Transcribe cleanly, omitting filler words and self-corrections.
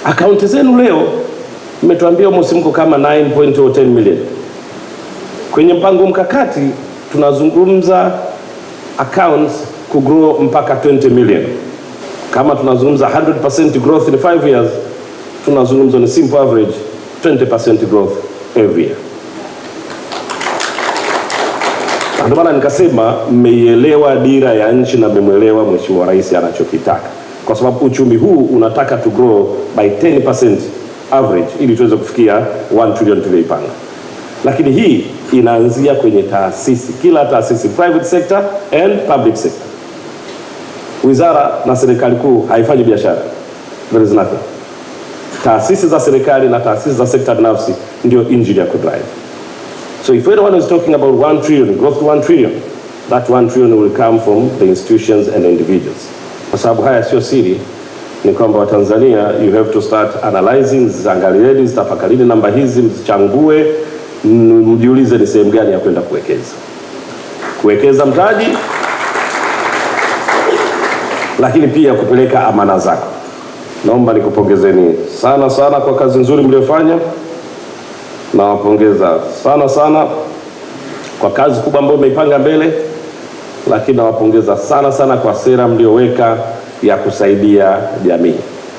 Akaunti zenu leo mmetuambia mko kama 9.10 million. Kwenye mpango mkakati tunazungumza accounts kugrow mpaka 20 million. Kama tunazungumza 100% growth in 5 years, tunazungumza ni simple average 20% growth every year. Ndio maana nikasema mmeielewa dira ya nchi na mmemwelewa Mheshimiwa Rais anachokitaka. Kwa sababu uchumi huu unataka to grow by 10% average ili tuweze kufikia 1 trillion tulioipanga. Lakini hii inaanzia kwenye taasisi, kila taasisi, private sector and public sector. Wizara na serikali kuu haifanyi biashara. There is nothing. Taasisi za serikali na taasisi za sekta binafsi ndio engine ya kudrive. So if anyone is talking about 1 trillion, growth to 1 trillion, that 1 trillion will come from the institutions and the individuals. Kwa sababu haya sio siri, ni kwamba Watanzania, you have to start analyzing, angalieni, tafakarini namba hizi, mzichangue, mjiulize ni sehemu gani ya kwenda kuwekeza mtaji, lakini pia kupeleka amana zako. Naomba nikupongezeni sana sana kwa kazi nzuri mliofanya. Nawapongeza sana sana kwa kazi kubwa ambayo mmeipanga mbele, lakini nawapongeza sana sana kwa sera mlioweka ya kusaidia jamii.